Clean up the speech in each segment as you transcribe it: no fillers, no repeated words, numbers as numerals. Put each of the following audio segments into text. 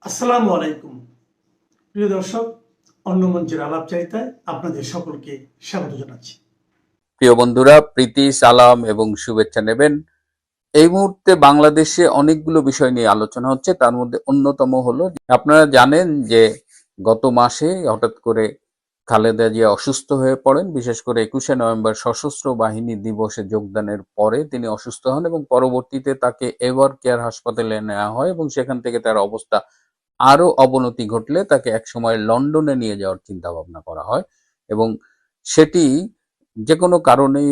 আসসালামু আলাইকুম প্রিয় দর্শক, অন্য মঞ্চের আলাপচারিতায় আপনাদের সকলকে স্বাগত জানাচ্ছি। প্রিয় বন্ধুরা, প্রীতি, সালাম এবং শুভেচ্ছা নেবেন। এই মুহূর্তে বাংলাদেশে অনেকগুলো বিষয় নিয়ে আলোচনা হচ্ছে। তার মধ্যে অন্যতম হলো, আপনারা জানেন যে গত মাসে হঠাৎ করে খালেদা জিয়া অসুস্থ হয়ে পড়েন। বিশেষ করে 21শে নভেম্বর সশস্ত্র বাহিনী দিবসে যোগদানের পরে তিনি অসুস্থ হন এবং পরবর্তীতে তাকে এভার কেয়ার হাসপাতালে নেওয়া হয় এবং সেখান থেকে তার অবস্থা আরো অবনতি ঘটলে তাকে একসময় লন্ডনে নিয়ে যাওয়ার চিন্তা ভাবনা করা হয় এবং সেটি যে কোনো কারণেই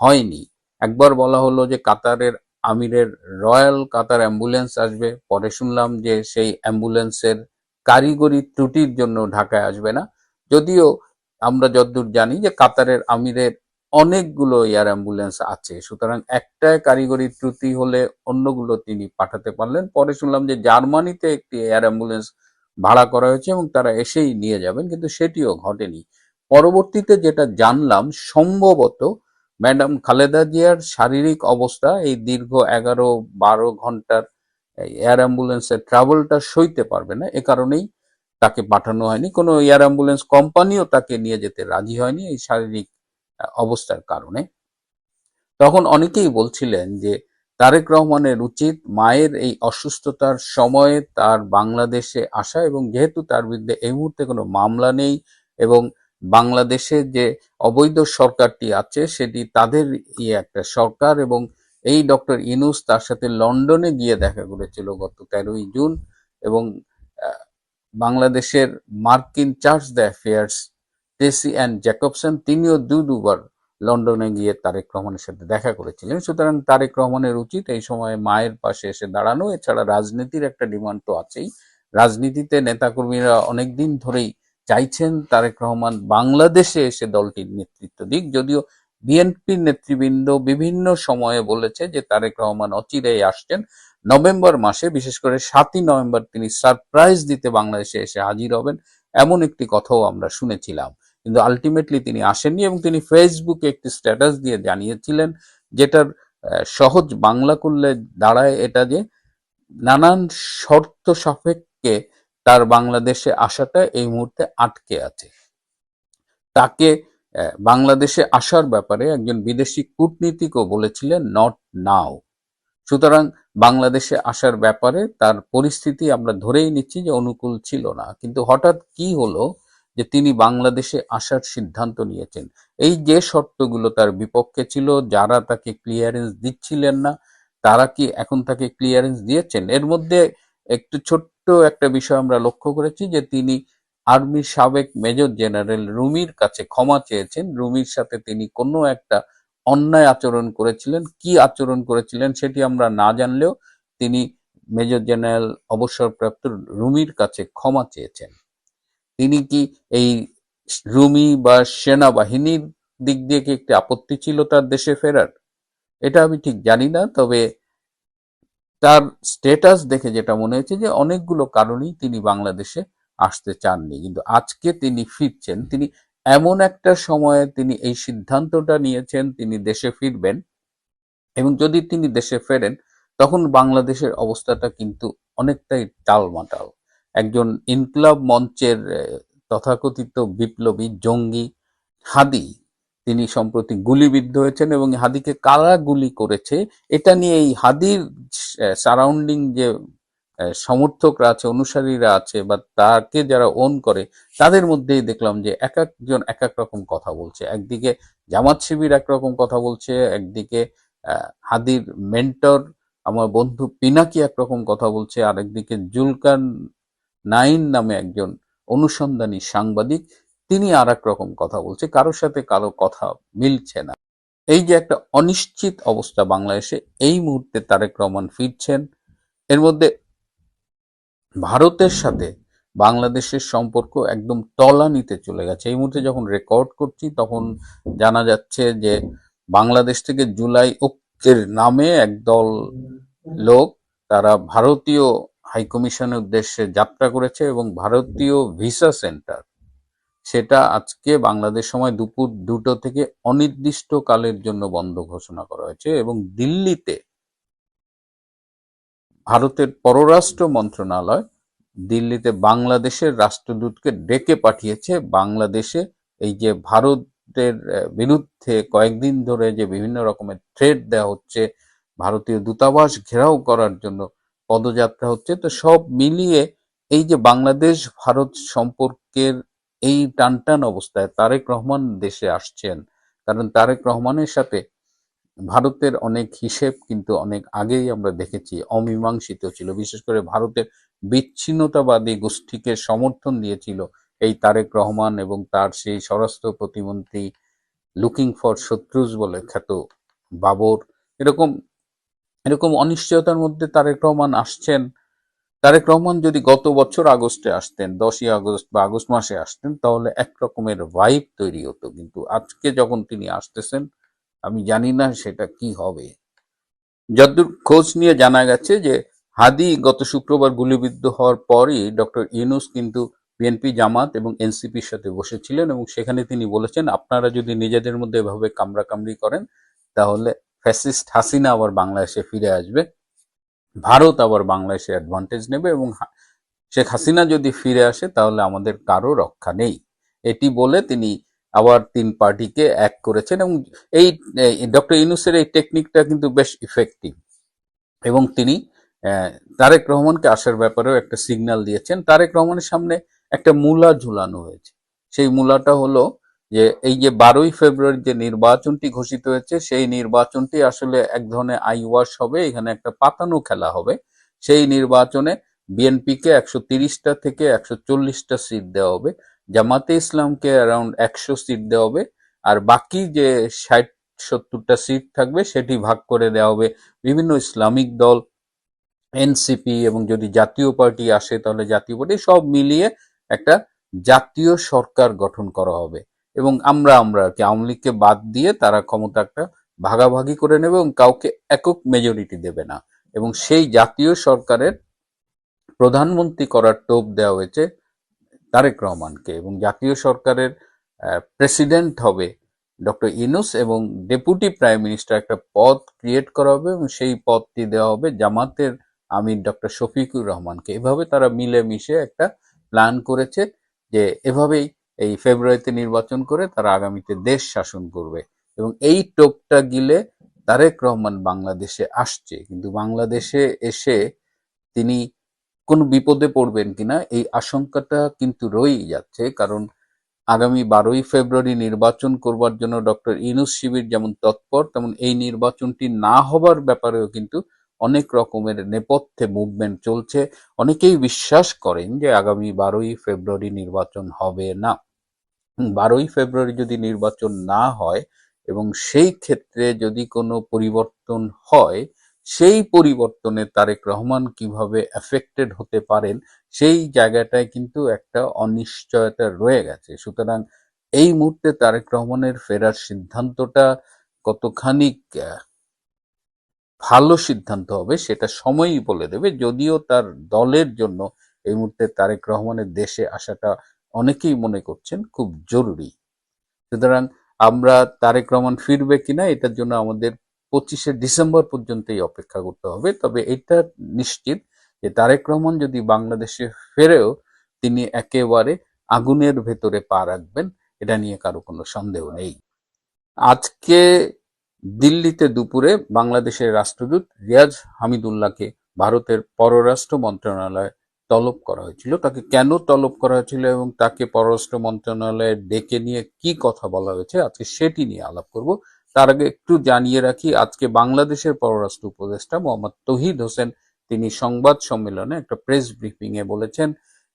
হয়নি। একবার বলা হলো যে কাতারের আমিরের রয়্যাল কাতার অ্যাম্বুলেন্স আসবে, পরে শুনলাম যে সেই অ্যাম্বুলেন্সের কারিগরি ত্রুটির জন্য ঢাকায় আসবে না। যদিও আমরা যতদূর জানি যে কাতারের আমিরের অনেকগুলো এয়ার অ্যাম্বুলেন্স আছে, সুতরাং একটাই কারিগরি ত্রুটি হলে অন্যগুলো তিনি পাঠাতে পারলেন। পরে শুনলাম যে জার্মানিতে একটি এয়ার অ্যাম্বুলেন্স ভাড়া করা হয়েছে এবং তারা এসেই নিয়ে যাবেন, কিন্তু সেটিও ঘটেনি। পরবর্তীতে যেটা জানলাম, সম্ভবত ম্যাডাম খালেদা জিয়ার শারীরিক অবস্থা এই দীর্ঘ 11-12 ঘন্টার এয়ার অ্যাম্বুলেন্সের ট্রাভেলটা সইতে পারবে না, এ কারণেই তাকে পাঠানো হয়নি। কোনো এয়ার অ্যাম্বুলেন্স কোম্পানিও তাকে নিয়ে যেতে রাজি হয়নি এই শারীরিক অবস্থার কারণে। তখন অনেকেই বলছিলেন যে তারেক রহমানের উচিত মায়ের এই অসুস্থতার সময়ে তার বাংলাদেশে আসা, এবং যেহেতু তার বিরুদ্ধে এই মুহূর্তে কোনো মামলা নেই এবং বাংলাদেশে যে অবৈধ সরকারটি আছে সেটি তাদের একটা সরকার, এবং এই ডক্টর ইউনূস তার সাথে লন্ডনে গিয়ে দেখা করেছিল গত 13ই জুন, এবং বাংলাদেশের মার্কিন charge the affairs Tessy and Jacobson তিনিও দুবার লন্ডনে গিয়ে তারেক রহমানের সাথে দেখা করেছিলেন। সুতরাং তারেক রহমানের উচিত এই সময় মায়ের পাশে এসে দাঁড়ানো। এছাড়া রাজনীতির একটা ডিমান্ড তো আছেই। রাজনীতিতে নেতাকর্মীরা অনেকদিন ধরেই চাইছেন তারেক রহমান বাংলাদেশে এসে দলটির নেতৃত্ব দিক। যদিও বিএনপির নেতৃবৃন্দ বিভিন্ন সময়ে বলেছে যে তারেক রহমান অচিরেই আসছেন, নভেম্বর মাসে, বিশেষ করে 7ই নভেম্বর তিনি সারপ্রাইজ দিতে বাংলাদেশে এসে হাজির হবেন, এমন একটি কথাও আমরা শুনেছিলাম। কিন্তু আলটিমেটলি তিনি আসেননি এবং তিনি ফেসবুকে একটি স্ট্যাটাস দিয়ে জানিয়েছিলেন, যেটার সহজ বাংলা করলে দাঁড়ায় এটা যে নানান শর্ত সাপেক্ষে তার বাংলাদেশে আসাটা এই মুহূর্তে আটকে আছে। তাকে বাংলাদেশে আসার ব্যাপারে একজন বিদেশি কূটনীতিকও বলেছিলেন নট নাও। সুতরাং বাংলাদেশে আসার ব্যাপারে তার পরিস্থিতি আমরা ধরেই নিচ্ছি যে অনুকূল ছিল না। কিন্তু হঠাৎ কি হলো যে তিনি বাংলাদেশে আসার সিদ্ধান্ত নিয়েছেন। এই যে শর্তগুলো তার বিপক্ষে ছিল, যারা তাকে ক্লিয়ারেন্স দিচ্ছিলেন না, তারা কি এখন তাকে ক্লিয়ারেন্স দিয়েছেন? এর মধ্যে একটু ছোট্ট একটা বিষয় আমরা লক্ষ্য করেছি যে তিনি আর্মির সাবেক মেজর জেনারেল রুমির কাছে ক্ষমা চেয়েছেন। রুমির সাথে তিনি কোনো একটা অন্যায় আচরণ করেছিলেন, কি আচরণ করেছিলেন সেটি আমরা না জানলেও তিনি মেজর জেনারেল অবসরপ্রাপ্ত রুমির কাছে ক্ষমা চেয়েছেন। তিনি কি এই রুমি বা সেনাবাহিনীর দিক দিয়ে কি একটি আপত্তি ছিল তার দেশে ফেরার? এটা আমি ঠিক জানি না, তবে তার স্ট্যাটাস দেখে যেটা মনে হয়েছে যে অনেকগুলো কারণেই তিনি বাংলাদেশে আসতে চাননি, কিন্তু আজকে তিনি ফিরছেন। তিনি এমন একটা সময়ে তিনি এই সিদ্ধান্তটা নিয়েছেন, তিনি দেশে ফিরবেন, এবং যদি তিনি দেশে ফেরেন তখন বাংলাদেশের অবস্থাটা কিন্তু অনেকটাই টালমাটাল। একজন ইনকলাব মঞ্চের তথাকথিত বিপ্লবী জঙ্গি হাদি, তিনি সম্প্রতি গুলিবিদ্ধ হয়েছেন, এবং হাদিকে কারা গুলি করেছে এটা নিয়ে এই হাদির সারাউন্ডিং যে সমর্থকরা আছে, অনুসারীরা আছে, বা তাকে যারা ওন করে, তাদের মধ্যেই দেখলাম যে এক একজন এক এক রকম কথা বলছে। একদিকে জামাত শিবির একরকম কথা বলছে, একদিকে হাদির মেন্টর আমার বন্ধু পিনাকি একরকম কথা বলছে, আর একদিকে জুলকার নাইন নামে একজন অনুসন্ধানী সাংবাদিক, তিনি আর এক রকম কথা বলছে। কারোর সাথে কারো কথা মিলছে না। এই যে একটা অনিশ্চিত অবস্থা বাংলাদেশে, এই মুহূর্তে তারেক রহমান ফিরছেন। এর মধ্যে ভারতের সাথে বাংলাদেশের সম্পর্ক একদম তলানিতে চলে গেছে। এই মুহূর্তে যখন রেকর্ড করছি তখন জানা যাচ্ছে যে বাংলাদেশ থেকে জুলাই ঐক্যের নামে একদল লোক, তারা ভারতীয় হাইকমিশনের উদ্দেশ্যে যাত্রা করেছে, এবং ভারতীয় ভিসা সেন্টার সেটা আজকে বাংলাদেশ সময় দুপুর 2টো থেকে অনির্দিষ্টকালের জন্য বন্ধ ঘোষণা করা হয়েছে, এবং দিল্লিতে ভারতের পররাষ্ট্র মন্ত্রণালয় দিল্লিতে বাংলাদেশের রাষ্ট্রদূতকে ডেকে পাঠিয়েছে বাংলাদেশে এই যে ভারতের বিরুদ্ধে কয়েকদিন ধরে যে বিভিন্ন রকমের থ্রেট দেওয়া হচ্ছে, ভারতীয় দূতাবাস ঘেরাও করার জন্য পদযাত্রা হচ্ছে, তো সব মিলিয়ে এই যে বাংলাদেশ ভারত সম্পর্কের এই টানটান অবস্থায় তারেক রহমান দেশে আসছেন। কারণ তারেক রহমানের সাথে ভারতের অনেক হিসেব কিন্তু অনেক আগেই আমরা দেখেছি অমীমাংসিত ছিল। বিশেষ করে ভারতের বিচ্ছিন্নতাবাদী গোষ্ঠীকে সমর্থন দিয়েছিল এই তারেক রহমান এবং তার সেই স্বরাষ্ট্র প্রতিমন্ত্রী লুকিং ফর শত্রুস বলে খ্যাত বাবর। এরকম এরকম অনিশ্চয়তার মধ্যে তারেক রহমান আসছেন। তারেক রহমান যদি গত বছর আগস্টে আসতেন, 10ই আগস্ট বা আগস্ট মাসে আসতেন, তাহলে এক রকমের ভাইব তৈরি হতো। কিন্তু আজকে যখন তিনি আসতেছেন, আমি জানি না সেটা কি হবে। যতদূর খোঁজ নিয়ে জানা গেছে যে হাদি গত শুক্রবার গুলিবিদ্ধ হওয়ার পরই ডক্টর ইউনূস কিন্তু বিএনপি, জামাত এবং এনসিপির সাথে বসেছিলেন এবং সেখানে তিনি বলেছেন, আপনারা যদি নিজেদের মধ্যে এভাবে কামড়াকামড়ি করেন তাহলে ফ্যাসিস্ট হাসিনা আবার বাংলাদেশে ফিরে আসবে, ভারত আবার বাংলাদেশে অ্যাডভান্টেজ নেবে এবং শেখ হাসিনা যদি ফিরে আসে তাহলে আমাদের কারো রক্ষা নেই। এটি বলে তিনি আবার তিন পার্টিকে এক করেছেন এবং এই ডক্টর ইউনূসের এই টেকনিকটা কিন্তু বেশ ইফেক্টিভ এবং তিনি তারেক রহমানকে আসার ব্যাপারেও একটা সিগন্যাল দিয়েছেন। তারেক রহমানের সামনে একটা মূলা ঝুলানো হয়েছে। সেই মূলাটা হলো যে এই যে 12ই ফেব্রুয়ারি যে নির্বাচনটি ঘোষিত হয়েছে, সেই নির্বাচনটি আসলে এক ধরনের আই ওয়াশ হবে, এখানে একটা পাতানো খেলা হবে। সেই নির্বাচনে বিএনপিকে 130টা থেকে 140টা সিট দেওয়া হবে, জামাতে ইসলামকে অ্যারাউন্ড 100 সিট দেওয়া হবে, আর বাকি যে 60-70টা সিট থাকবে সেটি ভাগ করে দেওয়া হবে বিভিন্ন ইসলামিক দল, এনসিপি এবং যদি জাতীয় পার্টি আসে তাহলে জাতীয় পার্টি, সব মিলিয়ে একটা জাতীয় সরকার গঠন করা হবে এবং আমরা কি আওয়ামী লীগকে বাদ দিয়ে তারা ক্ষমতা একটা ভাগাভাগি করে নেবে এবং কাউকে একক মেজরিটি দেবে না। এবং সেই জাতীয় সরকারের প্রধানমন্ত্রী করার টোপ দেওয়া হয়েছে তারেক রহমানকে এবং জাতীয় সরকারের প্রেসিডেন্ট হবে ডক্টর ইউনূস এবং ডেপুটি প্রাইম মিনিস্টার একটা পদ ক্রিয়েট করা হবে এবং সেই পদটি দেওয়া হবে জামাতের আমির ডক্টর শফিকুর রহমানকে। এভাবে তারা মিলেমিশে একটা প্ল্যান করেছে যে এভাবেই এই ফেব্রুয়ারিতে নির্বাচন করে তারা আগামীতে দেশ শাসন করবে এবং এই টোপটা গিলে তারেক রহমান বাংলাদেশে আসছে। কিন্তু বাংলাদেশে এসে তিনি কোন বিপদে পড়বেন কিনা এই আশঙ্কাটা কিন্তু রয়েই যাচ্ছে। কারণ আগামী 12ই ফেব্রুয়ারি নির্বাচন করবার জন্য ডক্টর ইউনূস শিবির যেমন তৎপর, তেমন এই নির্বাচনটি না হবার ব্যাপারেও কিন্তু অনেক রকমের নেপথ্যে মুভমেন্ট চলছে। অনেকেই বিশ্বাস করেন যে আগামী 12ই ফেব্রুয়ারি নির্বাচন হবে না। 12ই ফেব্রুয়ারি যদি নির্বাচন না হয় এবং সেই ক্ষেত্রে যদি কোনো পরিবর্তন হয়, সেই পরিবর্তনে তারেক রহমান কিভাবে এফেক্টেড হতে পারেন সেই জায়গাটায় কিন্তু একটা অনিশ্চয়তা রয়ে গেছে। সুতরাং এই মুহূর্তে তারেক রহমানের ফেরার সিদ্ধান্তটা কতখানি ভালো সিদ্ধান্ত হবে সেটা সময়ই বলে দেবে, যদিও তার দলের জন্য এই মুহূর্তে তারেক রহমানের দেশে আসাটা অনেকেই মনে করছেন খুব জরুরি। সুতরাং আমরা তারেক রহমান ফিরবে কিনা এটার জন্য আমাদের 25শে ডিসেম্বর পর্যন্তই অপেক্ষা করতে হবে। তবে এটা নিশ্চিত যে তারেক রহমান যদি বাংলাদেশে ফেরেও তিনি একেবারে আগুনের ভেতরে পা রাখবেন, এটা নিয়ে কারো কোনো সন্দেহ নেই। আজকে দিল্লিতে দুপুরে বাংলাদেশের রাষ্ট্রদূত রিয়াজ হামিদুল্লাহকে ভারতের পররাষ্ট্র মন্ত্রণালয়ে তলব করা হয়েছিল। তাকে কেন তলব করা হয়েছিল এবং তাকে পররাষ্ট্র মন্ত্রণালয়ে ডেকে নিয়ে কি কথা বলা হয়েছে আজকে সেটি নিয়ে আলাপ করব। তার আগে একটু জানিয়ে রাখি, আজকে বাংলাদেশের পররাষ্ট্র উপদেষ্টা মোহাম্মদ তৌহিদ হোসেন তিনি সংবাদ সম্মেলনে একটা প্রেস ব্রিফিং এ বলেছেন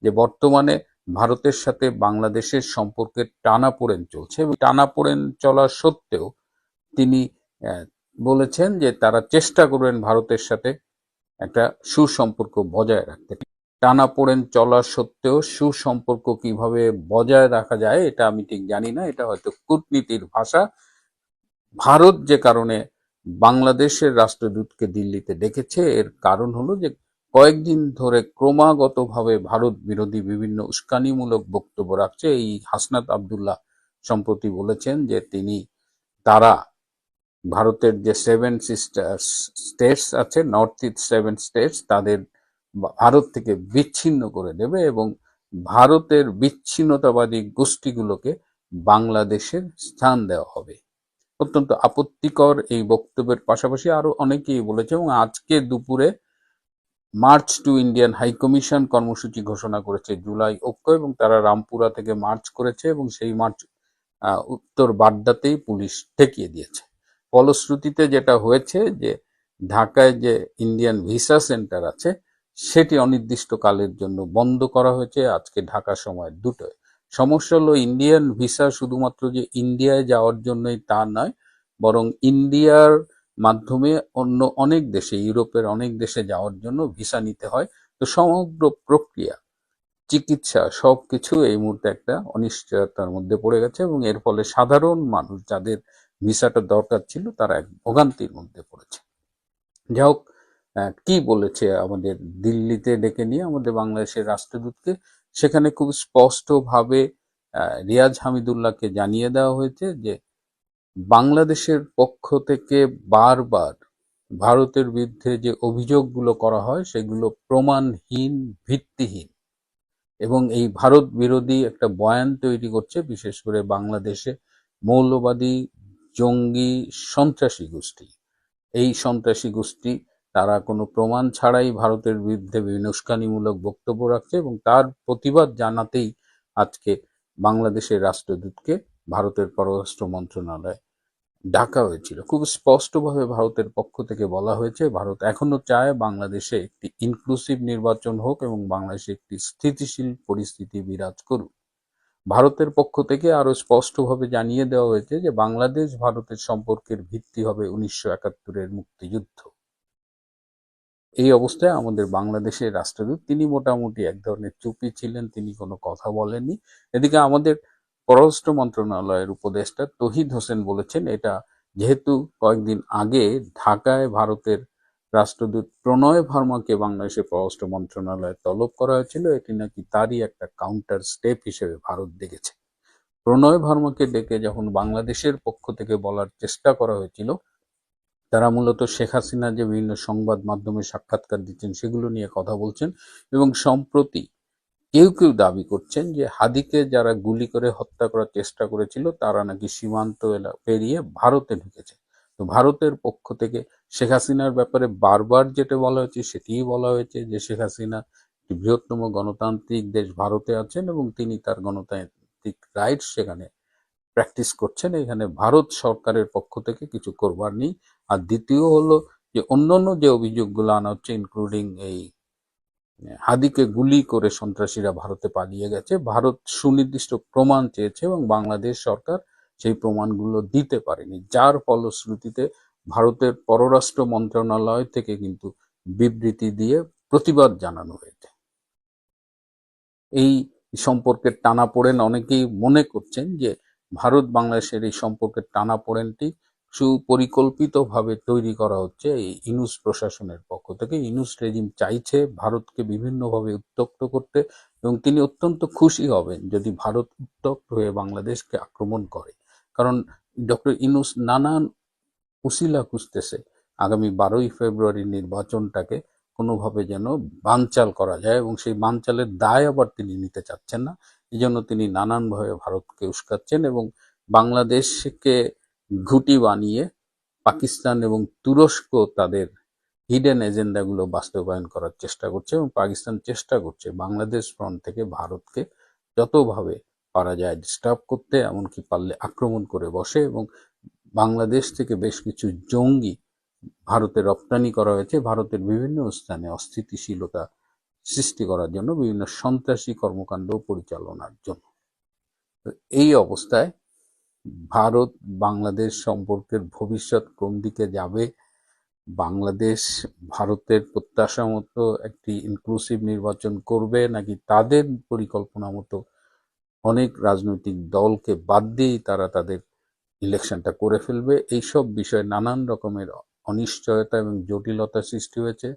যে বর্তমানে ভারতের সাথে বাংলাদেশের সম্পর্কের টানাপোড়েন চলছে এবং টানাপোড়েন চলা সত্ত্বেও তিনি বলেছেন যে তারা চেষ্টা করবেন ভারতের সাথে একটা সুসম্পর্ক বজায় রাখতে। টানাপোড়েন চলা সত্ত্বেও সুসম্পর্ক কিভাবে বজায় রাখা যায় এটা আমি ঠিক জানি না, এটা হয়তো কূটনীতির ভাষা। ভারত যে কারণে বাংলাদেশের রাষ্ট্রদূতকে দিল্লিতে ডেকেছে এর কারণ হলো যে কয়েকদিন ধরে ক্রমাগতভাবে ভারত বিরোধী বিভিন্ন উস্কানিমূলক বক্তব্য রাখছে। এই হাসনাত আবদুল্লাহ সম্প্রতি বলেছেন যে তারা ভারতের যে 7 স্টেটস আছে, নর্থ ইস্ট 7 স্টেটস, তাদের ভারত থেকে বিচ্ছিন্ন করে দেবে এবং ভারতের বিচ্ছিন্নতাবাদী গোষ্ঠীগুলোকে বাংলাদেশের স্থান দেওয়া হবে। অত্যন্ত আপত্তিকর এই বক্তব্যের পাশাপাশি আরো অনেকেই বলেছে এবং আজকে দুপুরে march to Indian high commission কর্মসূচি ঘোষণা করেছে জুলাই ঐক্য, এবং তারা রামপুরা থেকে মার্চ করেছে এবং সেই মার্চ উত্তর বাড্ডাতেই পুলিশ ঠেকিয়ে দিয়েছে। ফলশ্রুতিতে যেটা হয়েছে যে ঢাকায় যে ইন্ডিয়ান ভিসা সেন্টার আছে সেটি অনির্দিষ্টকালের জন্য বন্ধ করা হয়েছে আজকে ঢাকা সময় 2টায়। সমস্যা হলো ইন্ডিয়ান ভিসা শুধুমাত্র যে ইন্ডিয়ায় যাওয়ার জন্যই তা নয়, বরং ইন্ডিয়ার মাধ্যমে অন্য অনেক দেশে, ইউরোপের অনেক দেশে যাওয়ার জন্য ভিসা নিতে হয়। তো সমগ্র প্রক্রিয়া, চিকিৎসা সবকিছু এই মুহূর্তে একটা অনিশ্চয়তার মধ্যে পড়ে গেছে এবং এর ফলে সাধারণ মানুষ যাদের ভিসাটা দরকার ছিল তারা এক ভোগান্তির মধ্যে পড়েছে। যাই হোক, কি বলেছে আমাদের দিল্লিতে ডেকে নিয়ে আমাদের বাংলাদেশের রাষ্ট্রদূতকে, সেখানে খুব স্পষ্টভাবে রিয়াজ হামিদুল্লাহকে জানিয়ে দেওয়া হয়েছে যে বাংলাদেশের পক্ষ থেকে বারবার ভারতের বিরুদ্ধে যে অভিযোগগুলো করা হয় সেগুলো প্রমাণহীন, ভিত্তিহীন এবং এই ভারত বিরোধী একটা বয়ান তৈরি করছে, বিশেষ করে বাংলাদেশে মৌলবাদী, জঙ্গি, সন্ত্রাসী গোষ্ঠী। এই সন্ত্রাসী গোষ্ঠী তারা কোনো প্রমাণ ছাড়াই ভারতের বিরুদ্ধে বিভিন্ন উস্কানিমূলক বক্তব্য রাখছে এবং তার প্রতিবাদ জানাতেই আজকে বাংলাদেশের রাষ্ট্রদূতকে ভারতের পররাষ্ট্র মন্ত্রণালয় ডাকা হয়েছিল। খুব স্পষ্টভাবে ভারতের পক্ষ থেকে বলা হয়েছে ভারত এখনো চায় বাংলাদেশে একটি ইনক্লুসিভ নির্বাচন হোক এবং বাংলাদেশে একটি স্থিতিশীল পরিস্থিতি বিরাজ করুক। ভারতের পক্ষ থেকে আরো স্পষ্টভাবে জানিয়ে দেওয়া হয়েছে যে বাংলাদেশ ভারতের সম্পর্কের ভিত্তি হবে 1971-এর মুক্তিযুদ্ধ। এই অবস্থায় আমাদের বাংলাদেশের রাষ্ট্রদূত তিনি মোটামুটি এক ধরনের চুপি ছিলেন, তিনি কোনো কথা বলেননি। এদিকে আমাদের পররাষ্ট্র মন্ত্রণালয়ের উপদেষ্টা তৌহিদ হোসেন বলেছেন এটা যেহেতু কয়েকদিন আগে ঢাকায় ভারতের রাষ্ট্রদূত প্রণয় ভার্মাকে বাংলাদেশের পররাষ্ট্র মন্ত্রণালয়ে তলব করা হয়েছিল, এটি নাকি তারই একটা কাউন্টার স্টেপ হিসেবে ভারত দেখেছে। প্রণয় ভার্মাকে ডেকে যখন বাংলাদেশের পক্ষ থেকে বলার চেষ্টা করা হয়েছিল, তারা মূলত শেখ হাসিনা যে বিভিন্ন সংবাদ মাধ্যমে সাক্ষাৎকার দিচ্ছেন সেগুলো নিয়ে কথা বলছেন এবং সম্প্রতি কেউ কেউ দাবি করছেন যে হাদিকে যারা গুলি করে হত্যা করার চেষ্টা করেছিল তারা নাকি সীমান্ত পেরিয়ে ভারতে ঢুকেছে। তো ভারতের পক্ষ থেকে শেখ হাসিনার ব্যাপারে বারবার যেটা বলা হয়েছে সেটিই বলা হয়েছে যে শেখ হাসিনা একটি বৃহত্তম গণতান্ত্রিক দেশ ভারতে আছেন এবং তিনি তার গণতান্ত্রিক রাইট সেখানে প্র্যাকটিস করছেন, এখানে ভারত সরকারের পক্ষ থেকে কিছু করবার নেই। আর দ্বিতীয় হলো যে অন্যান্য যে অভিযোগগুলো আনা হচ্ছে, ইনক্লুডিং এই হাদিকে গুলি করে সন্ত্রাসীরা ভারতে পালিয়ে গেছে, ভারত সুনির্দিষ্ট প্রমাণ চেয়েছে এবং বাংলাদেশ সরকার সেই প্রমাণগুলো দিতে পারেনি, যার ফলশ্রুতিতে ভারতের পররাষ্ট্র মন্ত্রণালয় থেকে কিন্তু বিবৃতি দিয়ে প্রতিবাদ জানানো হয়েছে। এই সম্পর্কের টানাপোড়েন অনেকেই মনে করছেন যে ভারত বাংলাদেশের এই সম্পর্কের টানাপোড়েনটি সুপরিকল্পিতভাবে তৈরি করা হচ্ছে এই ইউনূস প্রশাসনের পক্ষ থেকে। ইউনূস রেজিম চাইছে ভারতকে বিভিন্নভাবে উত্ত্যক্ত করতে এবং তিনি অত্যন্ত খুশি হবেন যদি ভারত উত্ত্যক্ত হয়ে বাংলাদেশকে আক্রমণ করে, কারণ ডক্টর ইউনূস নানান উসিলা খুঁজতেছে আগামী 12ই ফেব্রুয়ারি নির্বাচনটাকে কোনোভাবে যেন বানচাল করা যায় এবং সেই বানচালের দায় আবার তিনি নিতে চাচ্ছেন না। এই জন্য তিনি নানানভাবে ভারতকে উস্কাচ্ছেন এবং বাংলাদেশকে ঘুঁটি বানিয়ে পাকিস্তান এবং তুরস্ক তাদের হিডেন এজেন্ডাগুলো বাস্তবায়ন করার চেষ্টা করছে এবং পাকিস্তান চেষ্টা করছে বাংলাদেশ ফ্রন্ট থেকে ভারতকে যতভাবে পারা যায় ডিস্টার্ব করতে, এমনকি পারলে আক্রমণ করে বসে। এবং বাংলাদেশ থেকে বেশ কিছু জঙ্গি ভারতে রপ্তানি করা হয়েছে ভারতের বিভিন্ন স্থানে অস্থিতিশীলতা সৃষ্টি করার জন্য, বিভিন্ন সন্ত্রাসী কর্মকাণ্ড পরিচালনার জন্য। এই অবস্থায় ভারত বাংলাদেশ সম্পর্কের ভবিষ্যৎ কোন দিকে যাবে, বাংলাদেশ ভারতের প্রত্যাশা মতো একটি ইনক্লুসিভ নির্বাচন করবে নাকি তাদের পরিকল্পনা মতো অনেক রাজনৈতিক দলকে বাদ দিয়েই তারা তাদের ইলেকশনটা করে ফেলবে, এইসব বিষয়ে নানান রকমের অনিশ্চয়তা এবং জটিলতা সৃষ্টি হয়েছে।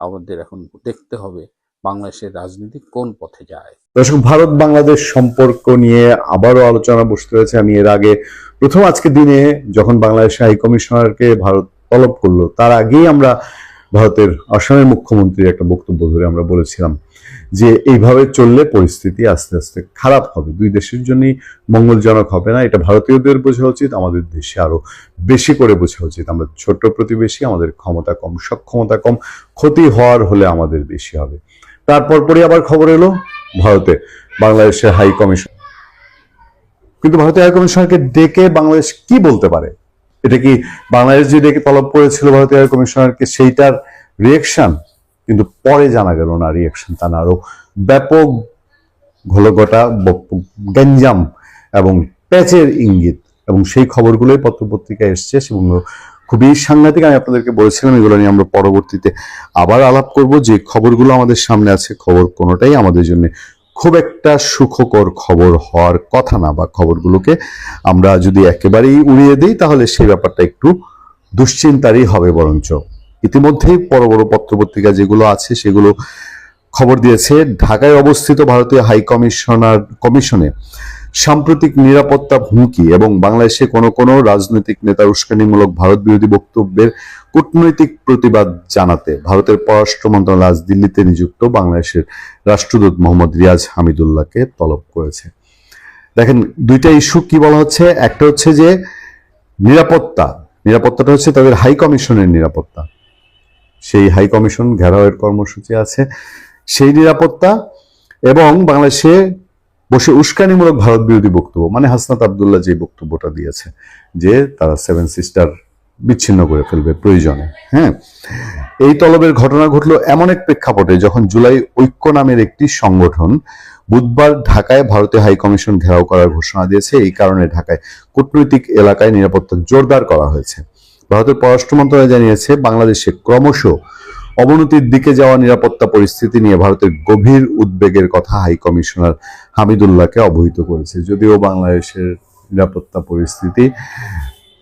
আমাদের এখন দেখতে হবে বাংলাদেশের রাজনীতি কোন পথে যায়। দর্শক, ভারত বাংলাদেশ সম্পর্ক নিয়ে আবারও আলোচনা বসতে হয়েছে। আমি এর আগে প্রথম আজকে দিনে যখন বাংলাদেশ হাই কমিশনারকে ভারত তলব করলো তার আগেই আমরা ভারতের আসামের মুখ্যমন্ত্রীর একটা বক্তব্য ধরে আমরা বলেছিলাম যে এইভাবে চললে পরিস্থিতি আস্তে আস্তে খারাপ হবে, দুই দেশের জন্যই মঙ্গলজনক হবে না। এটা ভারতীয়দের বোঝা উচিত, আমাদের দেশে আরো বেশি করে বোঝা উচিত। আমরা ছোট্ট প্রতিবেশী, আমাদের ক্ষমতা কম, সক্ষমতা কম, ক্ষতি হওয়ার হলে আমাদের বেশি হবে। তারপর পরে আবার খবর এলো ভারতে বাংলাদেশের হাই কমিশন, কিন্তু ভারতীয় হাই কমিশনারকে ডেকে বাংলাদেশ কি বলতে পারে? এটা কি বাংলাদেশ যে ডেকে তলব করেছিল ভারতীয় হাই কমিশনারকে সেইটার রিয়েকশন? কিন্তু পরে জানা গেল না রিয়েকশন, তা না আরো ব্যাপক ঘোলঘটা, গঞ্জাম এবং প্যাচের ইঙ্গিত, এবং সেই খবরগুলোই পত্রপত্রিকায় এসছে সেগুলো খুবই সাংঘাতিক। আমি আপনাদেরকে বলেছিলাম এগুলো নিয়ে আমরা পরবর্তীতে আবার আলাপ করব। যে খবরগুলো আমাদের সামনে আছে, খবর কোনোটাই আমাদের জন্য খুব একটা সুখকর খবর হওয়ার কথা না, বা খবরগুলোকে আমরা যদি একেবারেই উড়িয়ে দিই তাহলে সেই ব্যাপারটা একটু দুশ্চিন্তারই হবে। বরঞ্চ ইতিমধ্যেই বড় বড় পত্রপত্রিকা যেগুলো আছে সেগুলো খবর দিয়েছে ঢাকায় অবস্থিত ভারতীয় হাই কমিশনে সাম্প্রতিক নিরাপত্তা হুমকি এবং বাংলাদেশে কোনো কোনো রাজনৈতিক নেতার উস্কানিমূলক ভারত বিরোধী বক্তব্যের কূটনৈতিক প্রতিবাদ জানাতে ভারতের পররাষ্ট্র মন্ত্রণালয় আজ দিল্লিতে নিযুক্ত বাংলাদেশের রাষ্ট্রদূত মোহাম্মদ রিয়াজ হামিদুল্লাহকে তলব করেছে। দেখেন, দুইটা ইস্যু কি বলা হচ্ছে। একটা হচ্ছে যে নিরাপত্তাটা হচ্ছে তাদের হাই কমিশনের নিরাপত্তা, সেই হাই কমিশন ঘেরাওয়ের কর্মসূচি আছে, সেই নিরাপত্তা, এবং বাংলাদেশে বসে উস্কানিমূলক ভারত বিরোধী বক্তব্য, মানে হাসনাত আব্দুল্লাহ যে বক্তব্যটা দিয়েছে যে তারা 7 সিস্টার বিচ্ছিন্ন করে ফেলবে প্রয়োজনে। হ্যাঁ, এই তলবের ঘটনা ঘটলো এমন এক প্রেক্ষাপটে যখন জুলাই ঐক্য নামের একটি সংগঠন বুধবার ঢাকায় ভারতীয় হাই কমিশন ঘেরাও করার ঘোষণা দিয়েছে। এই কারণে ঢাকায় কূটনৈতিক এলাকায় নিরাপত্তা জোরদার করা হয়েছে। ভারতের পররাষ্ট্র মন্ত্রণালয় জানিয়েছে বাংলাদেশে ক্রমশ অবনতির দিকে যাওয়া নিরাপত্তা পরিস্থিতি নিয়ে ভারতের গভীর উদ্বেগের কথা হাই কমিশনার হামিদুল্লাহকে অবহিত করেছে। যদিও বাংলাদেশের নিরাপত্তা পরিস্থিতি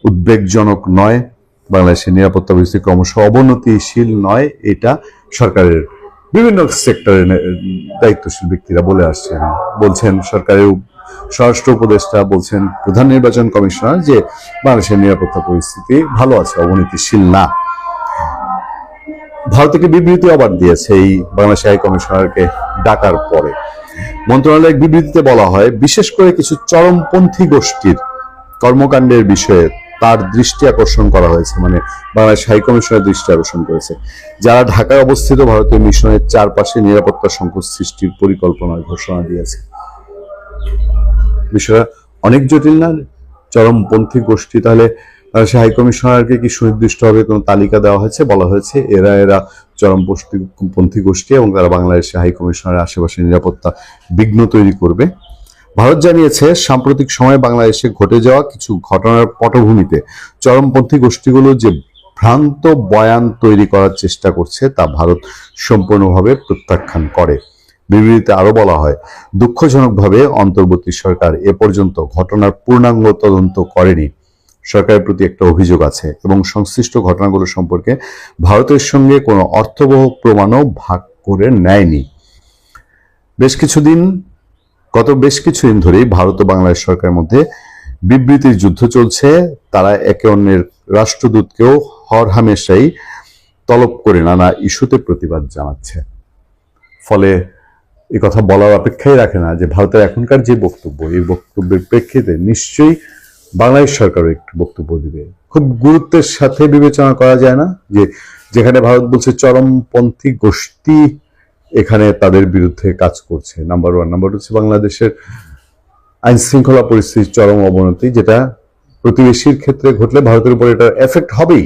উদ্বেগজনক নয়, বাংলাদেশের নিরাপত্তা পরিস্থিতি ক্রমশ অবনতিশীল নয়, এটা সরকারের বিভিন্ন সেক্টরের দায়িত্বশীল ব্যক্তিরা বলে আসছেন। বলছেন সরকারের স্বরাষ্ট্র উপদেষ্টা, বলছেন প্রধান নির্বাচন কমিশনার যে বাংলাদেশের নিরাপত্তা পরিস্থিতি ভালো আছে, অবনতিশীল না। ভারত থেকে বিবৃতি আবার দিয়েছে এই বাংলাদেশ হাই কমিশনারকে ডাকার পরে। মন্ত্রণালয়ের বিবৃতিতে বলা হয়, বিশেষ করে কিছু চরমপন্থী গোষ্ঠীর কর্মকাণ্ডের বিষয়ে তার দৃষ্টি আকর্ষণ করা হয়েছে, মানে বাংলাদেশ হাই কমিশনের দৃষ্টি আকর্ষণ করেছে, যারা ঢাকায় অবস্থিত ভারতীয় মিশনের চারপাশে নিরাপত্তা সংকট সৃষ্টির পরিকল্পনার ঘোষণা দিয়েছে। বিষয়টা অনেক জটিল না? চরমপন্থী গোষ্ঠী, তাহলে বাংলাদেশের হাই কমিশনারকে কি সুনির্দিষ্টভাবে কোনো তালিকা দেওয়া হয়েছে? বলা হয়েছে এরা চরমপন্থী গোষ্ঠী এবং তারা বাংলাদেশের হাই কমিশনারের আশেপাশে নিরাপত্তা বিঘ্ন তৈরি করবে। ভারত জানিয়েছে সাম্প্রতিক সময়ে বাংলাদেশে ঘটে যাওয়া কিছু ঘটনার পটভূমিতে চরমপন্থী গোষ্ঠীগুলো যে ভ্রান্ত বয়ান তৈরি করার চেষ্টা করছে তা ভারত সম্পূর্ণভাবে প্রত্যাখ্যান করে। বিবৃতিতে আরো বলা হয়, দুঃখজনকভাবে অন্তর্বর্তী সরকার এ পর্যন্ত ঘটনার পূর্ণাঙ্গ তদন্ত করেনি। সরকারের প্রতি একটা অভিযোগ আছে এবং সংশ্লিষ্ট ঘটনাগুলো সম্পর্কে ভারতের সঙ্গে কোনো অর্থবহ প্রমাণও ভাগ করে নেয়নি। গত বেশ কিছুদিন ধরেই ভারত ও বাংলাদেশ সরকারের মধ্যে বিবৃতির যুদ্ধ চলছে। তারা একে অন্যের রাষ্ট্রদূতকেও হরহামেশাই তলব করে নানা ইস্যুতে প্রতিবাদ জানাচ্ছে। ফলে এই কথা বলার অপেক্ষাই রাখে না যে ভারতের এখনকার যে বক্তব্য, এই বক্তব্যের প্রেক্ষিতে নিশ্চয়ই বাংলাদেশ সরকারও একটু বক্তব্য দিবে। খুব গুরুত্বের সাথে বিবেচনা করা যায় না যে যেখানে ভারত বলছে চরমপন্থী গোষ্ঠী এখানে তাদের বিরুদ্ধে কাজ করছে, নাম্বার 1। নাম্বার 2 হচ্ছে বাংলাদেশের আইন শৃঙ্খলা পরিস্থিতির চরম অবনতি, যেটা প্রতিবেশীর ক্ষেত্রে ঘটলে ভারতের উপর এটা এফেক্ট হবেই,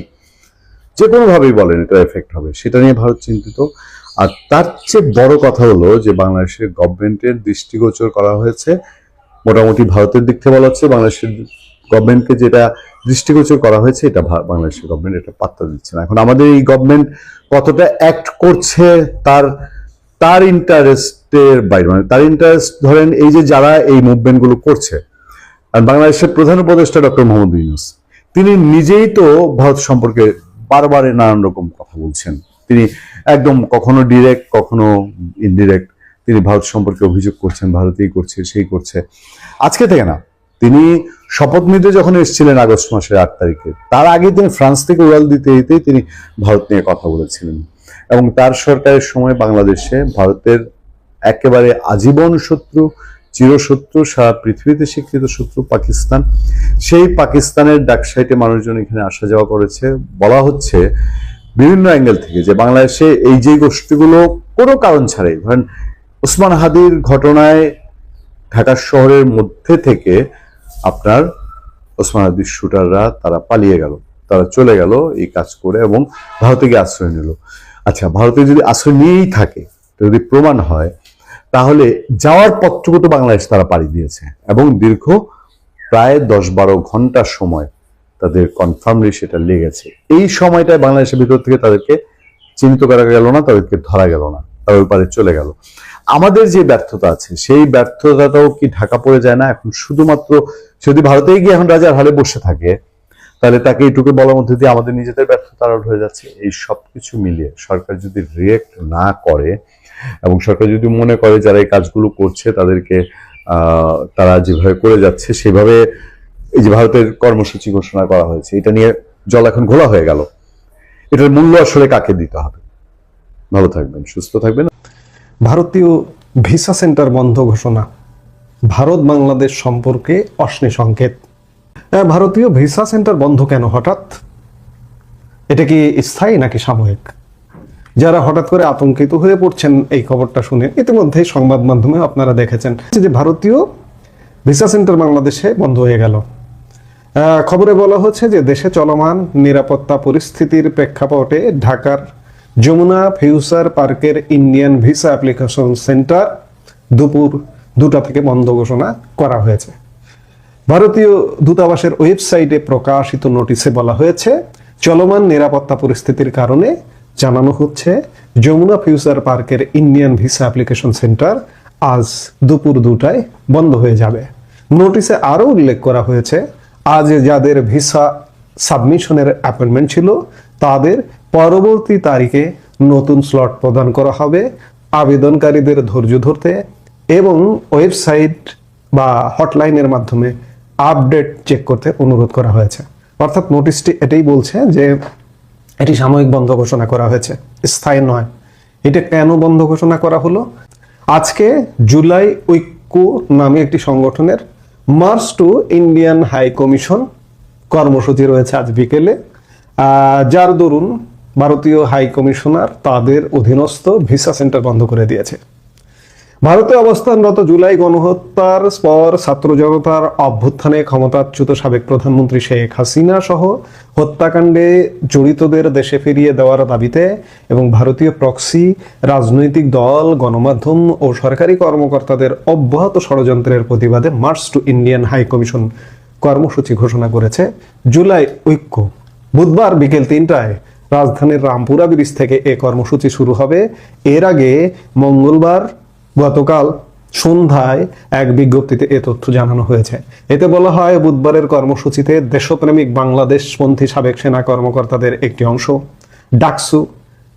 যে কোনোভাবেই বলেন এটা এফেক্ট হবে, সেটা নিয়ে ভারত চিন্তিত। আর তার চেয়ে বড় কথা হলো যে বাংলাদেশের গভর্নমেন্টের দৃষ্টিগোচর করা হয়েছে, মোটামুটি ভারতের দিক থেকে বলা হচ্ছে বাংলাদেশের গভর্নমেন্টকে যেটা দৃষ্টিগোচর করা হয়েছে এটা বাংলাদেশের গভর্নমেন্ট এটা পাত্তা দিচ্ছে না। এখন আমাদের এই গভর্নমেন্ট কতটা অ্যাক্ট করছে তার ইন্টারেস্টের বাইরে, মানে তার ইন্টারেস্ট ধরেন এই যে যারা এই মুভমেন্ট গুলো করছে, আর বাংলাদেশের প্রধান উপদেষ্টা ডক্টর মোহাম্মদ ইউনূস তিনি নিজেই তো ভারত সম্পর্কে বারবার নানান রকম কথা বলছেন। তিনি একদম কখনো ডিরেক্ট কখনো ইনডিরেক্ট তিনি ভারত সম্পর্কে অভিযোগ করছেন, ভারতেই করছে, সেই করছে। আজকে থেকে না, তিনি শপথ নিতে যখন এসেছিলেন আগস্ট মাসের 8 তারিখে, তার আগে তিনি ফ্রান্স থেকে উড়াল দিতে দিতেই তিনি ভারত নিয়ে কথা বলেছিলেন। এবং তার সরকারের সময় বাংলাদেশে ভারতের একেবারে আজীবন শত্রু, চিরশত্রু, সারা পৃথিবীতে স্বীকৃত শত্রু পাকিস্তান। সেই পাকিস্তানের ডাকসাইটে মানুষজন এখানে আসা যাওয়া করেছে। বলা হচ্ছে বিভিন্ন অ্যাঙ্গেল থেকে যে বাংলাদেশে এই যে গোষ্ঠীগুলো কোনো কারণ ছাড়াই, ধরেন ওসমান হাদির ঘটনায় ঢাকা শহরের মধ্যে থেকে আপনার ওসমান হাদির শুটাররা তারা পালিয়ে গেল, তারা চলে গেল এই কাজ করে এবং ভারতে গিয়ে আশ্রয় নিল। আচ্ছা, ভারতে যদি আশ্রয় নিয়েই থাকে, যদি প্রমাণ হয়, তাহলে যাওয়ার পথটুকু তো বাংলাদেশ তারা পাড়ি দিয়েছে এবং দীর্ঘ প্রায় 10-12 ঘন্টার সময় তাদের কনফার্মলি সেটা লেগেছে। এই সময়টায় বাংলাদেশের ভিতর থেকে তাদেরকে চিহ্নিত করা গেল না, তাদেরকে ধরা গেল না, তারা ওই পারে চলে গেল। আমাদের যে ব্যর্থতা আছে সেই ব্যর্থতাটাও কি ঢাকা পড়ে যায় না এখন? শুধুমাত্র যদি ভারতে গিয়ে এখন রাজার হালে বসে থাকে, তাহলে তাকে এইটুকু বলার মধ্যে দিয়ে আমাদের নিজেদের ব্যর্থতা আড়াল হয়ে যাচ্ছে। এই সবকিছু মিলিয়ে সরকার যদি রিয়েক্ট না করে এবং সরকার যদি মনে করে যারা এই কাজগুলো করছে তাদেরকে তারা যেভাবে করে যাচ্ছে সেভাবে, এই যে ভারতের কর্মসূচি ঘোষণা করা হয়েছে, এটা নিয়ে জল এখন ঘোলা হয়ে গেল, এটার মূল্য আসলে কাকে দিতে হবে? ভালো থাকবেন, সুস্থ থাকবেন। ভারতীয় ভিসা সেন্টার বন্ধ ঘোষণা, ভারত বাংলাদেশ সম্পর্কে অশ্লীল সংকেত। ভারতীয় ভিসা সেন্টার বন্ধ কেন হঠাৎ? এটা কি স্থায়ী নাকি সাময়িক? যারা হঠাৎ করে আতঙ্কিত হয়ে পড়ছেন এই খবরটা শুনে, ইতিমধ্যে সংবাদ মাধ্যমে আপনারা দেখেছেন যে ভারতীয় ভিসা সেন্টার বাংলাদেশে বন্ধ হয়ে গেল। খবরে বলা হচ্ছে যে দেশে চলমান নিরাপত্তা পরিস্থিতির প্রেক্ষাপটে ঢাকার যমুনা ফিউচার পার্কের ইন্ডিয়ান ভিসা অ্যাপ্লিকেশন সেন্টার দুপুর 2টা থেকে বন্ধ ঘোষণা করা হয়েছে। ভারতীয় দূতাবাসের ওয়েবসাইটে প্রকাশিত নোটিশে বলা হয়েছে, চলমান নিরাপত্তা পরিস্থিতির কারণে জানানো হচ্ছে যমুনা ফিউচার পার্কের ইন্ডিয়ান ভিসা অ্যাপ্লিকেশন সেন্টার আজ দুপুর 2টায় বন্ধ হয়ে যাবে। নোটিশে আরও উল্লেখ করা হয়েছে, আজ যাদের ভিসা সাবমিশনের অ্যাপয়েন্টমেন্ট ছিল তাদের পরবর্তী তারিখে নতুন স্লট প্রদান করা হবে। আবেদনকারীদের ধৈর্য ধরতে এবং ওয়েবসাইট বা হটলাইনের মাধ্যমে আপডেট চেক করতে অনুরোধ করা হয়েছে। অর্থাৎ নোটিশটি এটাই বলছে যে এটি সাময়িক বন্ধ ঘোষণা করা হয়েছে, স্থায়ী নয়। এটা কেন বন্ধ ঘোষণা করা হলো? আজকে জুলাই ঐক্য নামে একটি সংগঠনের march to Indian high commission কর্মসূচি রয়েছে আজ বিকেলে, যার দরুন ভারতীয় হাই কমিশনার তাদের অধীনস্থ ভিসা সেন্টার বন্ধ করে দিয়েছে। ভারতে অবস্থানরত জুলাই গণহত্যার পর ছাত্র জনতার অভ্যুত্থানে ক্ষমতাচ্যুত সাবেক প্রধানমন্ত্রী শেখ হাসিনা সহ হত্যাকাণ্ডে জড়িতদের দেশে ফিরিয়ে দেওয়ার দাবিতে এবং ভারতীয় প্রক্সি, রাজনৈতিক দল, গণমাধ্যম ও সরকারি কর্মকর্তাদের অব্যাহত ষড়যন্ত্রের প্রতিবাদে march to Indian high commission কর্মসূচি ঘোষণা করেছে জুলাই ঐক্য। বুধবার বিকেল 3টায় রাজধানীর রামপুরা ব্রিজ থেকে এ কর্মসূচি শুরু হবে। এর আগে মঙ্গলবার গতকাল সন্ধ্যায় এক বিজ্ঞপ্তিতে এ তথ্য জানানো হয়েছে। এতে বলা হয়, বুধবারের কর্মসূচিতে দেশপ্রেমিক বাংলাদেশপন্থী সাবেক সেনা কর্মকর্তাদের একটি অংশ, ডাকসু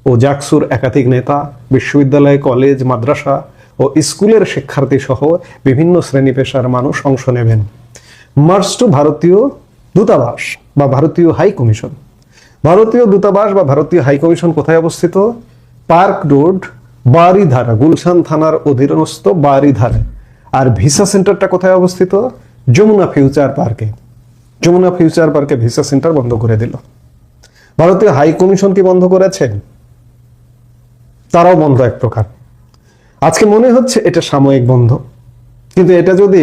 ও জাকসুর একাধিক নেতা, বিশ্ববিদ্যালয়, কলেজ, মাদ্রাসা ও স্কুলের শিক্ষার্থী সহ বিভিন্ন শ্রেণী পেশার মানুষ অংশ নেবেন। মার্চ টু ভারতীয় দূতাবাস বা ভারতীয় হাই কমিশন। ভারতীয় দূতাবাস বা ভারতীয় হাই কমিশন কোথায় অবস্থিত? পার্ক রোড, বারিধারা, গুলশান থানার অধীনস্থ বারিধারা। আর ভিসা সেন্টারটা কোথায় অবস্থিত? যমুনা ফিউচার পার্কে। যমুনা ফিউচার পার্কে ভিসা সেন্টার বন্ধ করে দিল। ভারতীয় হাই কমিশন কি বন্ধ করেছে? তারাও বন্ধ এক প্রকার। আজকে মনে হচ্ছে এটা সাময়িক বন্ধ, কিন্তু এটা যদি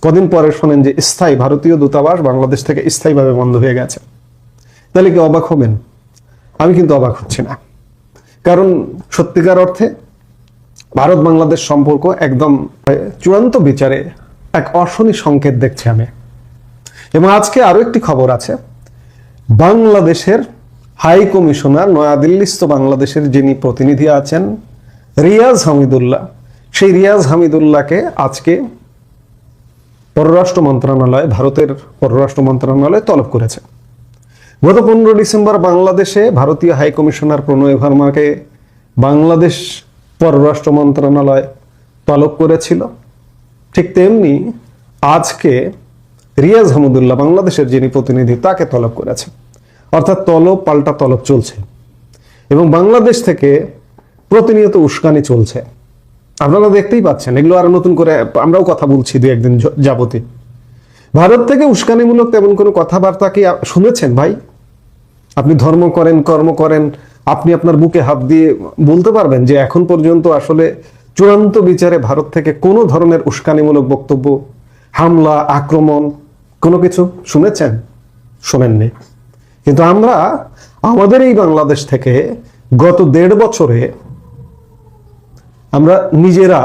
কদিন পরে শোনেন যে স্থায়ী ভারতীয় দূতাবাস বাংলাদেশ থেকে স্থায়ীভাবে বন্ধ হয়ে গেছে, তাহলে কি অবাক হবেন? আমি কিন্তু অবাক হচ্ছি না, কারণ সত্যিকার অর্থে ভারত বাংলাদেশ সম্পর্ক একদম চূড়ান্ত বিচারে এক অশনি সংকেত দেখছি আমি। এবং আজকে আরো একটি খবর আছে, বাংলাদেশের হাই কমিশনার নয়াদিল্লিস্থ বাংলাদেশের যিনি প্রতিনিধি আছেন রিয়াজ হামিদুল্লাহ, সেই রিয়াজ হামিদুল্লাহকে আজকে পররাষ্ট্র মন্ত্রণালয়, ভারতের পররাষ্ট্র মন্ত্রণালয় তলব করেছে। গত 15 ডিসেম্বর বাংলাদেশে ভারতীয় হাই কমিশনার প্রণয় ভার্মাকে বাংলাদেশ পররাষ্ট্র মন্ত্রণালয় তলব করেছিল। ঠিক তেমনি আজকে রিয়াজ হামিদুল্লাহ বাংলাদেশের যিনি প্রতিনিধি তাকে তলব করেছে, অর্থাৎ তলব পাল্টা তলব চলছে এবং বাংলাদেশ থেকে প্রতিনিয়ত উস্কানি চলছে। আপনারা দেখতেই পাচ্ছেন, এগুলো আর নতুন করে আমরাও কথা বলছি দু একদিন যাবতীয়। ভারত থেকে উস্কানিমূলক তেমন কোনো কথাবার্তা কি শুনেছেন ভাই? আপনি ধর্ম করেন, কর্ম করেন, আপনি আপনার বুকে হাত দিয়ে বলতে পারবেন যে এখন পর্যন্ত আসলে চূড়ান্ত বিচারে ভারত থেকে কোনো ধরনের উস্কানিমূলক বক্তব্য, হামলা, আক্রমণ কোনো কিছু শুনেছেন? শোনেননি। কিন্তু আমরা আমাদের এই বাংলাদেশ থেকে গত 1.5 বছরে আমরা নিজেরা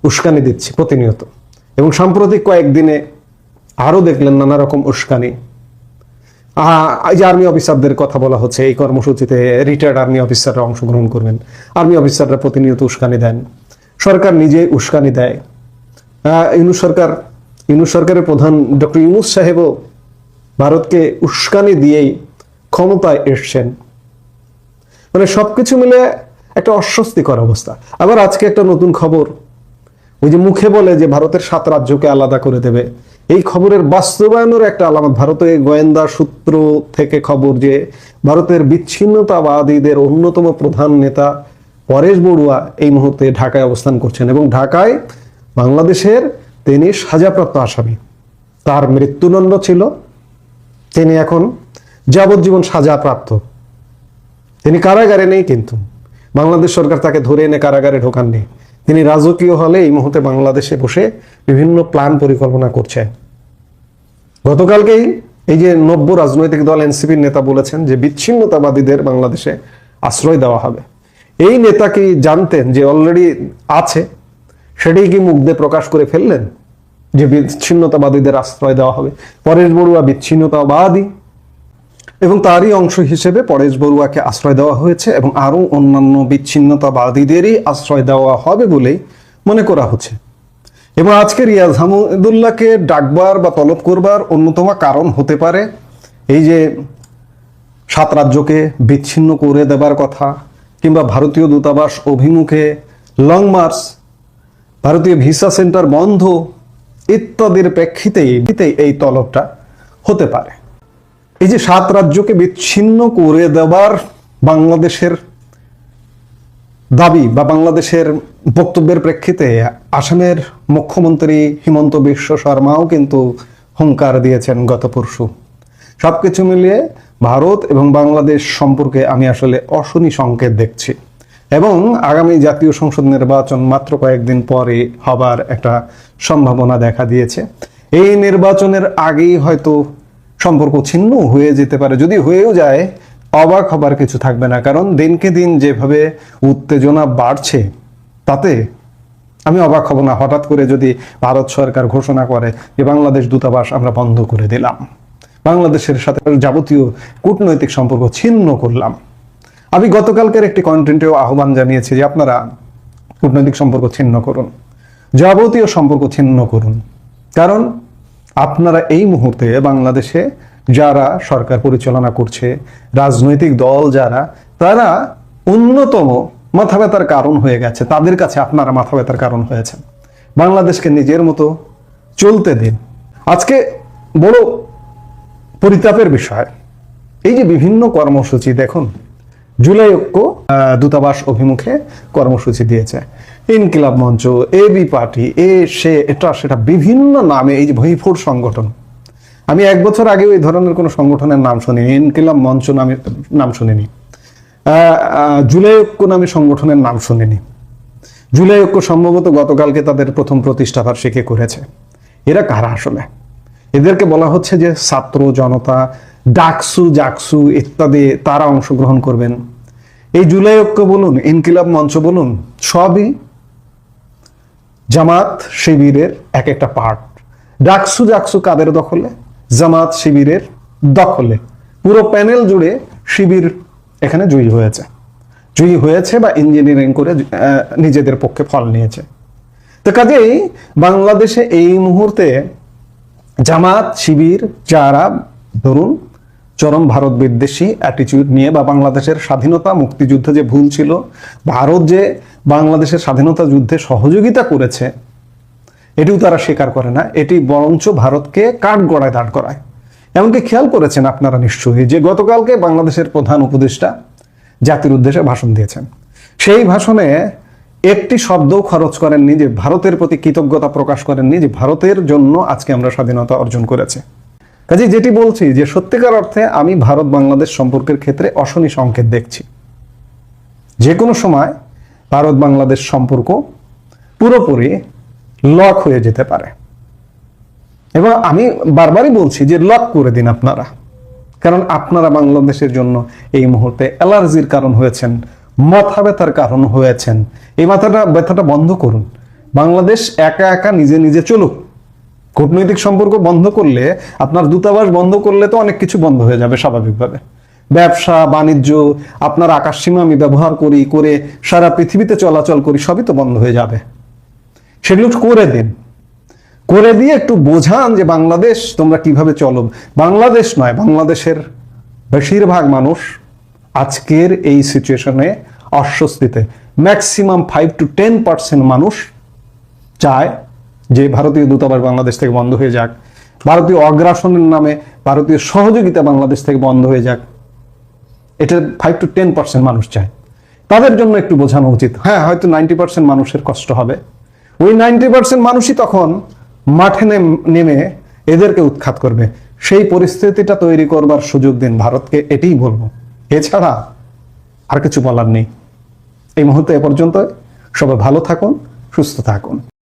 উস্কানি দিচ্ছি প্রতিনিয়ত, এবং সাম্প্রতিক কয়েকদিনে আরো দেখলেন নানা রকম উস্কানি। এই যে আর্মি অফিসারদের কথা বলা হচ্ছে, এই কর্মসূচিতে রিটায়ার্ড আর্মি অফিসাররা অংশগ্রহণ করবেন। আর্মি অফিসাররা প্রতিনিয়ত উস্কানি দেন, সরকার নিজে উস্কানি দেয়। ইউনূস সরকারের প্রধান ডক্টর ইউনূস সাহেবও ভারতকে উস্কানি দিয়েই ক্ষমতায় এসছেন। মানে সবকিছু মিলে একটা অস্বস্তিকর অবস্থা। আবার আজকে একটা নতুন খবর, ওই যে মুখে বলে যে ভারতের 7 রাজ্যকে আলাদা করে দেবে, এই খবরের বাস্তবায়নের একটা আলামত। ভারতের গোয়েন্দা সূত্র থেকে খবর যে ভারতের বিচ্ছিন্নতাবাদীদের অন্যতম প্রধান নেতা পরেশ বড়ুয়া এই মুহূর্তে ঢাকায় অবস্থান করছেন, এবং ঢাকায় বাংলাদেশের তিনি সাজাপ্রাপ্ত আসামি। তার মৃত্যুদণ্ড ছিল, তিনি এখন যাবজ্জীবন সাজাপ্রাপ্ত। তিনি কারাগারে নেই, কিন্তু বাংলাদেশ সরকার তাকে ধরে এনে কারাগারে ঢোকাননি। তিনি রাজকীয় হলে এই মুহূর্তে বাংলাদেশে বসে বিভিন্ন প্ল্যান পরিকল্পনা করছে। গতকালকেই এই যে নব্য রাজনৈতিক দল এনসিপির নেতা বলেছেন যে বিচ্ছিন্নতাবাদীদের বাংলাদেশে আশ্রয় দেওয়া হবে। এই নেতা কি জানতেন যে অলরেডি আছে? সেটাই কি মুখ দিয়ে প্রকাশ করে ফেললেন যে বিচ্ছিন্নতাবাদীদের আশ্রয় দেওয়া হবে? পরেশ বড়ুয়া বিচ্ছিন্নতাবাদী, এবং তারই অংশ হিসেবে পরেশ বড়ুয়াকে আশ্রয় দেওয়া হয়েছে, এবং আরো অন্যান্য বিচ্ছিন্নতাবাদীদেরই আশ্রয় দেওয়া হবে বলেই মনে করা হচ্ছে। এবং আজকে রিয়াজ হামিদুল্লাহকে ডাকবার বা তলব করবার অন্যতম কারণ হতে পারে এই যে 7 রাজ্যকে বিচ্ছিন্ন করে দেবার কথা, কিংবা ভারতীয় দূতাবাস অভিমুখে লং মার্চ, ভারতীয় ভিসা সেন্টার বন্ধ ইত্যাদির প্রেক্ষিতেই এই তলবটা হতে পারে। এই যে 7 রাজ্যকে বিচ্ছিন্ন করে দেবার বাংলাদেশের দাবি বা বাংলাদেশের বক্তব্যের প্রেক্ষিতে আসামের মুখ্যমন্ত্রী হিমন্ত বিশ্ব শর্মাও কিন্তু হুঙ্কার দিয়েছেন গত পরশু। সবকিছু মিলিয়ে ভারত এবং বাংলাদেশ সম্পর্কে আমি আসলে অশনি সংকেত দেখছি, এবং আগামী জাতীয় সংসদ নির্বাচন মাত্র কয়েকদিন পরে হবার একটা সম্ভাবনা দেখা দিয়েছে। এই নির্বাচনের আগেই হয়তো সম্পর্ক ছিন্ন হয়ে যেতে পারে। যদি হয়েও যায়, অবাক হবার কিছু থাকবে না, কারণ দিনকে দিন যেভাবে উত্তেজনা বাড়ছে তাতে আমি অবাক হব না হঠাৎ করে যদি ভারত সরকার ঘোষণা করে যে বাংলাদেশ দূতাবাস আমরা বন্ধ করে দিলাম, বাংলাদেশের সাথে যাবতীয় কূটনৈতিক সম্পর্ক ছিন্ন করলাম। আমি গতকালকের একটি কন্টেন্টেও আহ্বান জানিয়েছি যে আপনারা কূটনৈতিক সম্পর্ক ছিন্ন করুন, যাবতীয় সম্পর্ক ছিন্ন করুন, কারণ আপনারা এই মুহূর্তে বাংলাদেশে যারা সরকার পরিচালনা করছে, রাজনৈতিক দল যারা, তারা অন্যতম মাথা ব্যথার কারণ হয়ে গেছে। তাদের কাছে আপনারা মাথা ব্যথার কারণ হয়েছেন। বাংলাদেশকে নিজের মতো চলতে দিন। আজকে বড় পরিতাপের বিষয়, এই যে বিভিন্ন কর্মসূচি দেখুন, জুলাই ঐক্য দূতাবাস অভিমুখে কর্মসূচি দিয়েছে, ইনকিলাব মঞ্চ, এবি পার্টি, এটা সেটা বিভিন্ন নামে এই যে ভৈফোর সংগঠন। আমি 1 বছর আগে ওই ধরনের কোনো সংগঠনের নাম শুনিনি, ইনকিলাব মঞ্চ নামে নাম শুনিনি, জুলাই ঐক্য নামে সংগঠনের নাম শুনিনি। জুলাই ঐক্য সম্ভবত গতকালকে তাদের প্রথম প্রতিষ্ঠা বার্ষিকী করেছে। এরা কারা আসলে? এদেরকে বলা হচ্ছে যে ছাত্র জনতা, ডাকসু জাকসু ইত্যাদি তারা অংশগ্রহণ করবেন। এই জুলাই ঐক্য বলুন, ইনকিলাব মঞ্চ বলুন, সবই জামাত শিবিরের এক একটা পার্ট। ডাকসু জাকসু কাদের দখলে? জামাত শিবিরের দখলে। পুরো প্যানেল জুড়ে শিবির এখানে জয়ী হয়েছে বা ইঞ্জিনিয়ারিং করে নিজেদের পক্ষে ফল নিয়েছে। তো কাজেই বাংলাদেশে এই মুহূর্তে জামাত শিবির যারা ধরুন চরম ভারত বিদ্বেষী অ্যাটিটিউড নিয়ে, বা বাংলাদেশের স্বাধীনতা মুক্তিযুদ্ধে যে ভুল ছিল, ভারত যে বাংলাদেশের স্বাধীনতা যুদ্ধে সহযোগিতা করেছে, এটিও তারা স্বীকার করে না, এটি বরঞ্চ ভারতকে কাঠগড়ায় দাঁড় করায়। এমনকি খেয়াল করেছেন আপনারা নিশ্চয়ই যে গতকালকে বাংলাদেশের প্রধান উপদেষ্টা জাতির উদ্দেশ্যে ভাষণ দিয়েছেন। সেই ভাষণে একটি শব্দও খরচ করেননি যে ভারতের প্রতি কৃতজ্ঞতা প্রকাশ করেননি যে ভারতের জন্য আজকে আমরা স্বাধীনতা অর্জন করেছি। কাজে যেটি বলছি যে সত্যিকার অর্থে আমি ভারত বাংলাদেশ সম্পর্কের ক্ষেত্রে অশনি সংকেত দেখছি। যে কোনো সময় ভারত বাংলাদেশ সম্পর্ক পুরোপুরি লক হয়ে যেতে পারে, এবং আমি বারবারই বলছি যে লক করে দিন আপনারা, কারণ আপনারা বাংলাদেশের জন্য এই মুহূর্তে অ্যালার্জির কারণ হয়েছেন, মাথা ব্যথার কারণ হয়েছেন। এই ব্যথাটা বন্ধ করুন। বাংলাদেশ একা একা নিজে নিজে চলুক। কূটনৈতিক সম্পর্ক বন্ধ করলে, আপনার দূতাবাস বন্ধ করলে তো অনেক কিছু বন্ধ হয়ে যাবে স্বাভাবিকভাবে। ব্যবসা বাণিজ্য, আপনার আকাশসীমা আমি ব্যবহার করি, করে সারা পৃথিবীতে চলাচল করি, সবই তো বন্ধ হয়ে যাবে। সেগুলো করে দিন, করে দিয়ে একটু বোঝান যে বাংলাদেশ তোমরা কিভাবে চলো। বাংলাদেশ নয়, বাংলাদেশের বেশিরভাগ মানুষ আজকের এই সিচুয়েশনে অস্বস্তিতে। ম্যাক্সিমাম 5 to 10% মানুষ চায় যে ভারতীয় দূতাবাস বাংলাদেশ থেকে বন্ধ হয়ে যাক, ভারতীয় অগ্রাসনের নামে ভারতীয় সহযোগিতা বাংলাদেশ থেকে বন্ধ হয়ে যাক। এটা 5 to 10% মানুষ চায়। তাদের জন্য একটু বোঝানো উচিত। হ্যাঁ, হয়তো 90% মানুষের কষ্ট হবে। ওই 90% মানুষই তখন মাঠে নেমে এদেরকে উৎখাত করবে। সেই পরিস্থিতিটা তৈরি করবার সুযোগ দিন ভারতকে, এটাই বলবো। এছাড়া আর কিছু বলার নেই। এই মুহূর্তে এ পর্যন্ত। সবাই ভালো থাকুন, সুস্থ থাকুন।